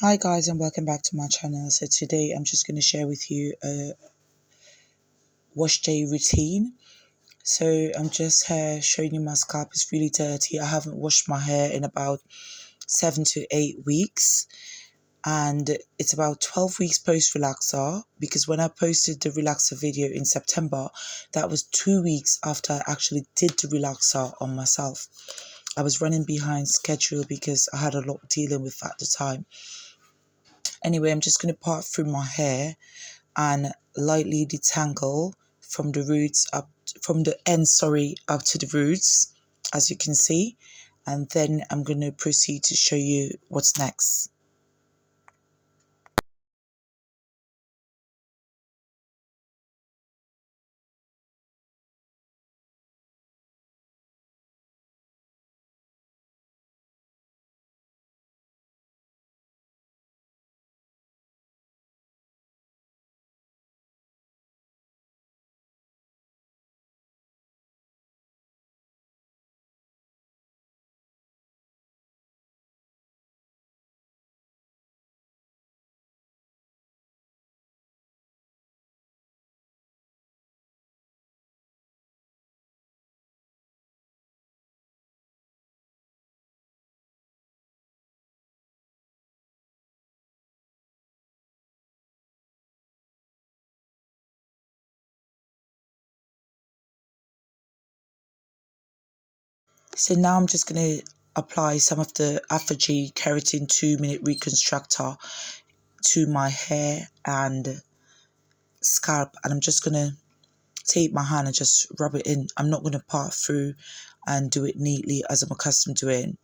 Hi guys, and welcome back to my channel. So today I'm just going to share with you a wash day routine. So I'm just here showing you my scalp is really dirty. I haven't washed my hair in about 7 to 8 weeks, and it's about 12 weeks post relaxer, because when I posted the relaxer video in September, that was 2 weeks after I actually did the relaxer on myself. I was running behind schedule because I had a lot dealing with at the time. Anyway, I'm just going to part through my hair and lightly detangle from the roots up, from the end, up to the roots, as you can see. And then I'm going to proceed to show you what's next. So now I'm just going to apply some of the ApHogee Keratin 2-minute reconstructor to my hair and scalp, and I'm just going to take my hand and just rub it in. I'm not going to part through and do it neatly as I'm accustomed to it.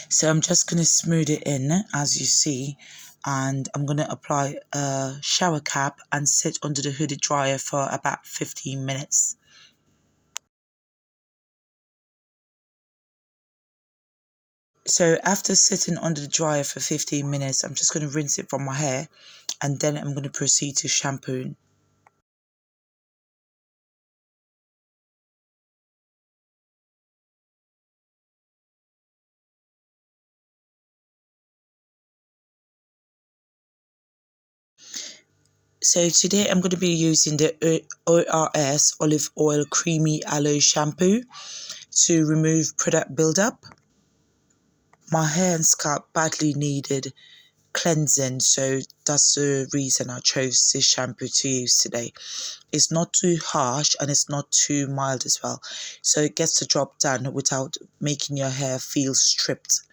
So I'm just going to smooth it in, as you see, and I'm going to apply a shower cap and sit under the hooded dryer for about 15 minutes. So after sitting under the dryer for 15 minutes, I'm just going to rinse it from my hair, and then I'm going to proceed to shampoo. So today I'm going to be using the ORS Olive Oil Creamy Aloe Shampoo to remove product buildup. My hair and scalp badly needed cleansing, so that's the reason I chose this shampoo to use today. It's not too harsh and it's not too mild as well, so it gets the job done without making your hair feel stripped.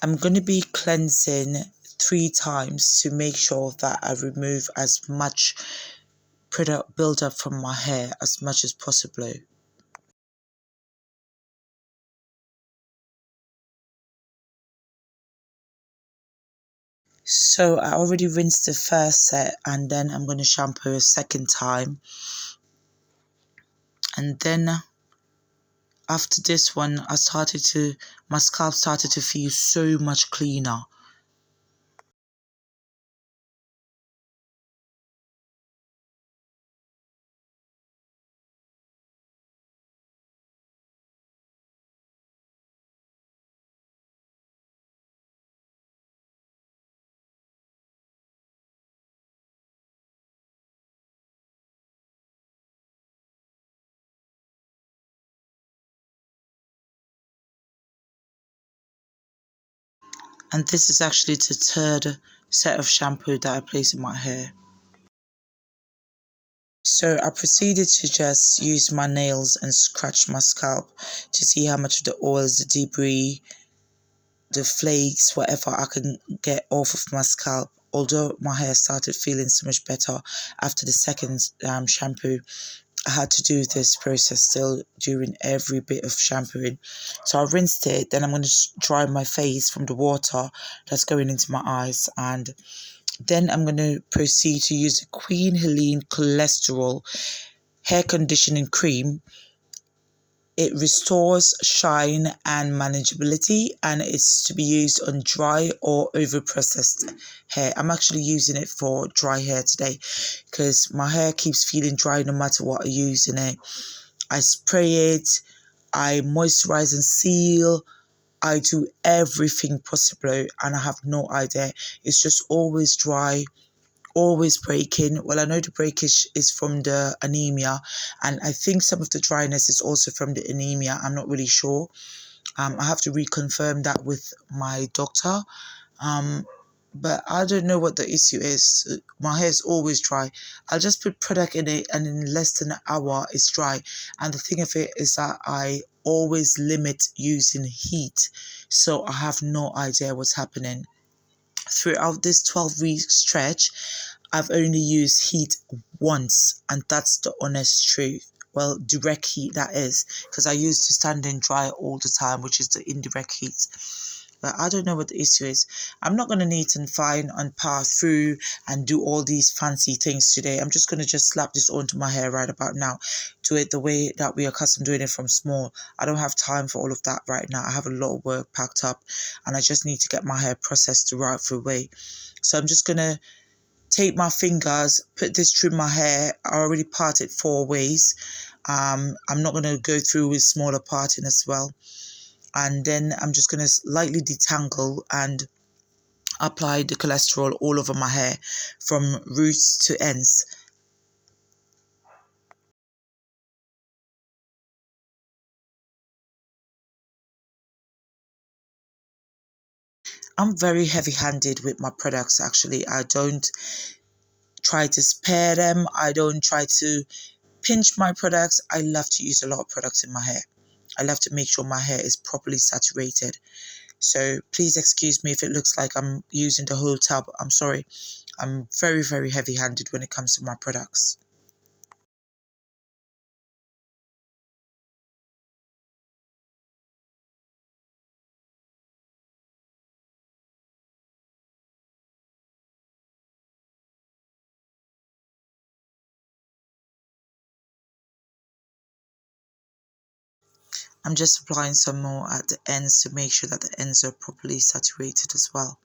I'm going to be cleansing 3 times to make sure that I remove as much product buildup from my hair as much as possible. So I already rinsed the first set, and then I'm going to shampoo a second time, and then after this one my scalp started to feel so much cleaner. And this is actually the third set of shampoo that I place in my hair. So I proceeded to just use my nails and scratch my scalp to see how much of the oils, the debris, the flakes, whatever I can get off of my scalp. although my hair started feeling so much better after the second shampoo, I had to do this process still during every bit of shampooing. So I rinsed it, then I'm going to dry my face from the water that's going into my eyes, and then I'm going to proceed to use the Queen Helene Cholesterol Hair Conditioning Cream. It restores shine and manageability, and it's to be used on dry or over-processed hair. I'm actually using it for dry hair today because my hair keeps feeling dry no matter what I use in it. I spray it, I moisturize and seal, I do everything possible, and I have no idea. It's just always dry, always breaking. Well, I know the breakage is from the anemia, and I think some of the dryness is also from the anemia. I'm not really sure. I have to reconfirm that with my doctor. But I don't know what the issue is. My hair is always dry. I'll just put product in it, and in less than an hour it's dry. And the thing of it is that I always limit using heat, so I have no idea what's happening. Throughout this 12-week stretch, I've only used heat once, and that's the honest truth. Well, direct heat, that is, because I used to stand in dry all the time, which is the indirect heat. But I don't know what the issue is. I'm not going to neat and fine and power through and do all these fancy things today. I'm just going to just slap this onto my hair right about now. Do it the way that we are accustomed doing it from small. I don't have time for all of that right now. I have a lot of work packed up, and I just need to get my hair processed the right way. So I'm just going to take my fingers, put this through my hair. I already parted 4 ways. I'm not going to go through with smaller parting as well. And then I'm just going to lightly detangle and apply the cholesterol all over my hair from roots to ends. I'm very heavy-handed with my products, actually. I don't try to spare them. I don't try to pinch my products. I love to use a lot of products in my hair. I love to make sure my hair is properly saturated. So please excuse me if it looks like I'm using the whole tub. I'm sorry. I'm very, very heavy-handed when it comes to my products. I'm just applying some more at the ends to make sure that the ends are properly saturated as well.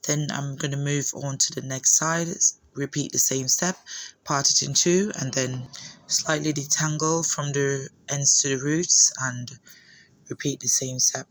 Then I'm going to move on to the next side, repeat the same step, part it in two, and then slightly detangle from the ends to the roots and repeat the same step.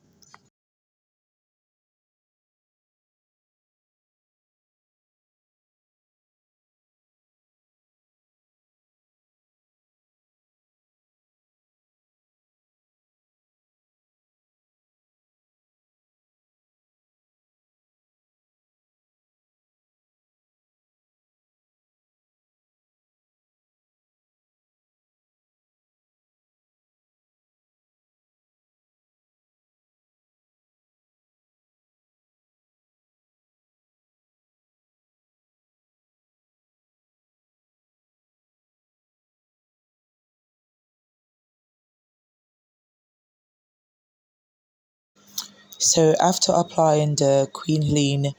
So after applying the Queen Helene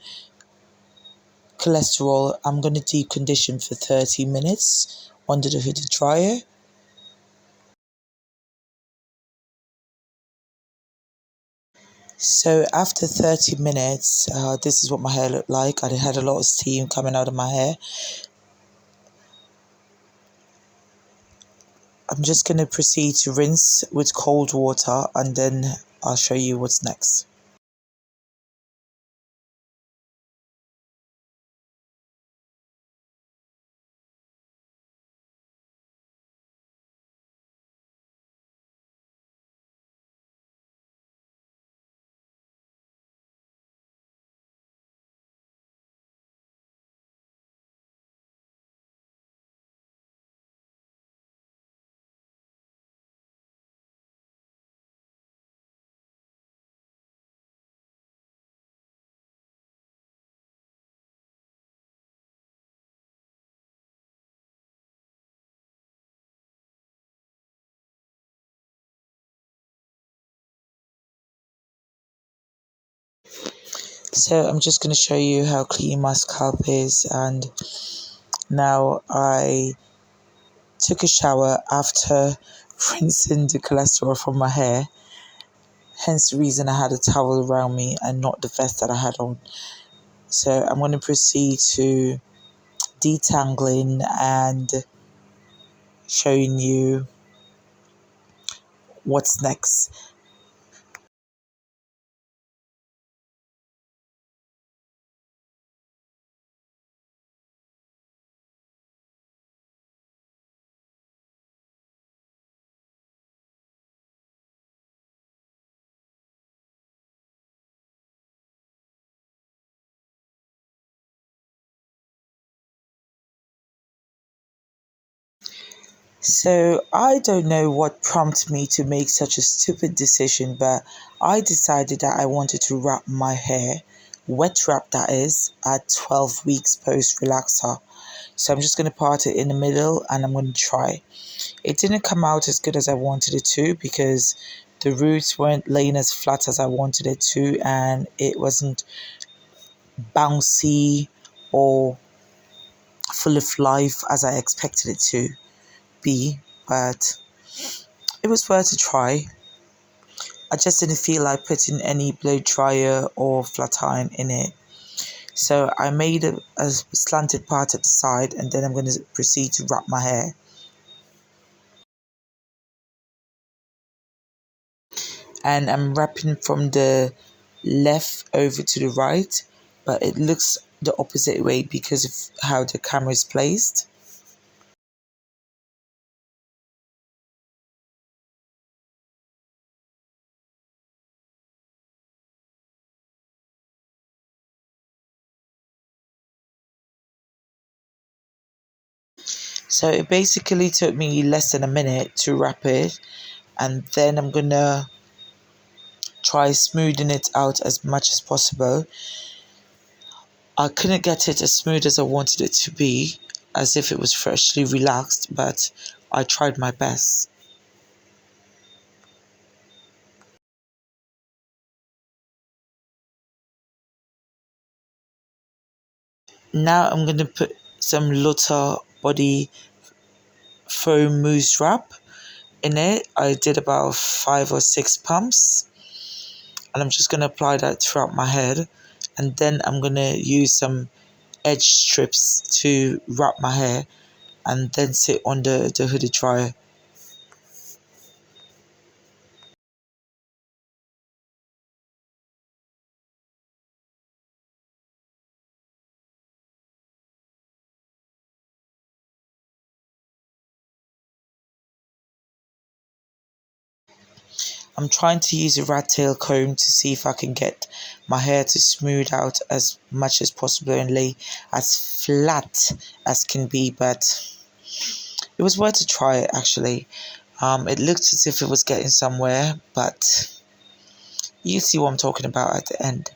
cholesterol, I'm going to deep condition for 30 minutes under the heated dryer. So after 30 minutes, this is what my hair looked like. I had a lot of steam coming out of my hair. I'm just going to proceed to rinse with cold water, and then I'll show you what's next. So I'm just going to show you how clean my scalp is, and now I took a shower after rinsing the cholesterol from my hair, hence the reason I had a towel around me and not the vest that I had on. So I'm going to proceed to detangling and showing you what's next. So I don't know what prompted me to make such a stupid decision, but I decided that I wanted to wrap my hair, wet wrap that is, at 12 weeks post relaxer. So I'm just going to part it in the middle and I'm going to try. It didn't come out as good as I wanted it to because the roots weren't laying as flat as I wanted it to, and it wasn't bouncy or full of life as I expected it to be, but it was worth a try. I just didn't feel like putting any blow dryer or flat iron in it. So I made a slanted part at the side, and then I'm going to proceed to wrap my hair. And I'm wrapping from the left over to the right, but it looks the opposite way because of how the camera is placed. So it basically took me less than a minute to wrap it, and then I'm gonna try smoothing it out as much as possible. I couldn't get it as smooth as I wanted it to be, as if it was freshly relaxed, but I tried my best. Now I'm going to put some Lutta Body Foam Mousse Wrap in it. I did about 5 or 6 pumps, and I'm just going to apply that throughout my head, and then I'm going to use some edge strips to wrap my hair and then sit on the hooded dryer. I'm trying to use a rat tail comb to see if I can get my hair to smooth out as much as possible and lay as flat as can be, but it was worth a try actually. It looked as if it was getting somewhere, but you see what I'm talking about at the end.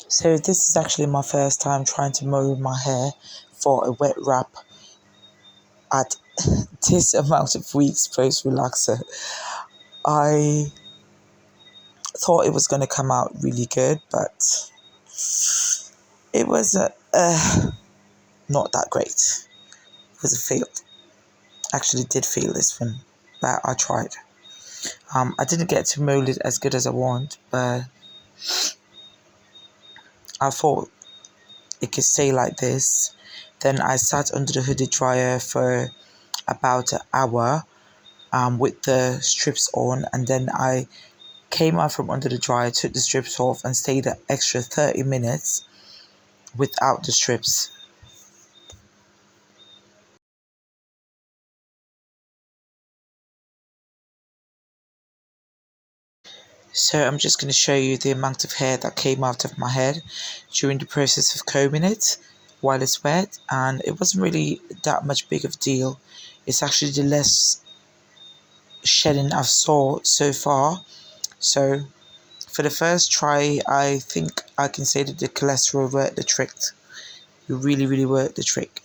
So this is actually my first time trying to mow my hair for a wet wrap at this amount of weeks post relaxer. I thought it was going to come out really good, but it was not that great. It was a fail. Actually did fail this one, but I tried. I didn't get to mold it as good as I want, but I thought it could stay like this. Then I sat under the hooded dryer for about an hour with the strips on, and then I came out from under the dryer, took the strips off, and stayed an extra 30 minutes without the strips. So I'm just going to show you the amount of hair that came out of my head during the process of combing it while it's wet, and it wasn't really that much big of a deal. It's actually the less shedding I've saw so far. So for the first try, I think I can say that the cholesterol worked the trick. It really worked the trick.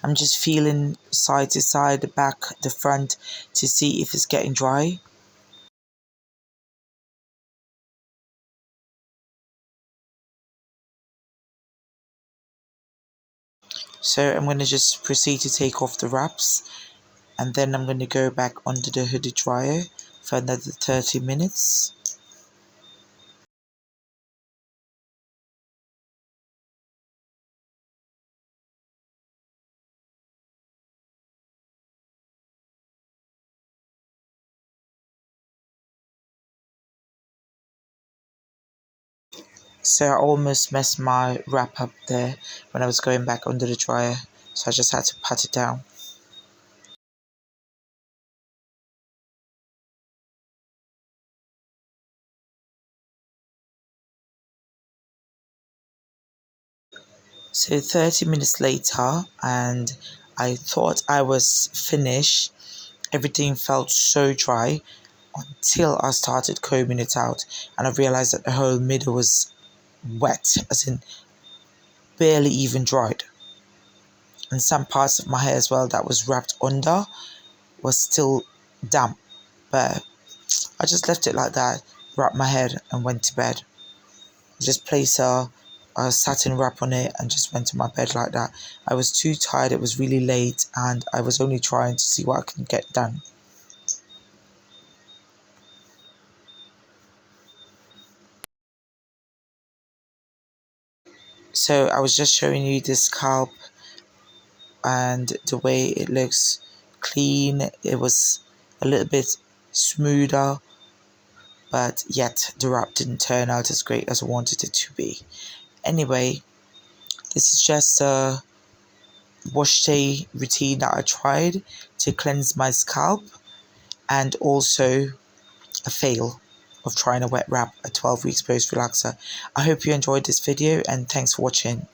I'm just feeling side to side, the back, the front, to see if it's getting dry. So I'm going to just proceed to take off the wraps, and then I'm going to go back under the hooded dryer for another 30 minutes. So I almost messed my wrap up there when I was going back under the dryer, so I just had to pat it down. So 30 minutes later, and I thought I was finished. Everything felt so dry until I started combing it out, and I realized that the whole middle was wet, as in barely even dried. And some parts of my hair as well that was wrapped under was still damp. But I just left it like that, wrapped my head and went to bed. Just placed a satin wrap on it and just went to my bed like that. I was too tired, it was really late, and I was only trying to see what I can get done. So I was just showing you the scalp and the way it looks clean. It was a little bit smoother, but yet the wrap didn't turn out as great as I wanted it to be. Anyway, this is just a wash day routine that I tried to cleanse my scalp, and also a fail of trying a wet wrap a 12 weeks post relaxer. I hope you enjoyed this video, and thanks for watching.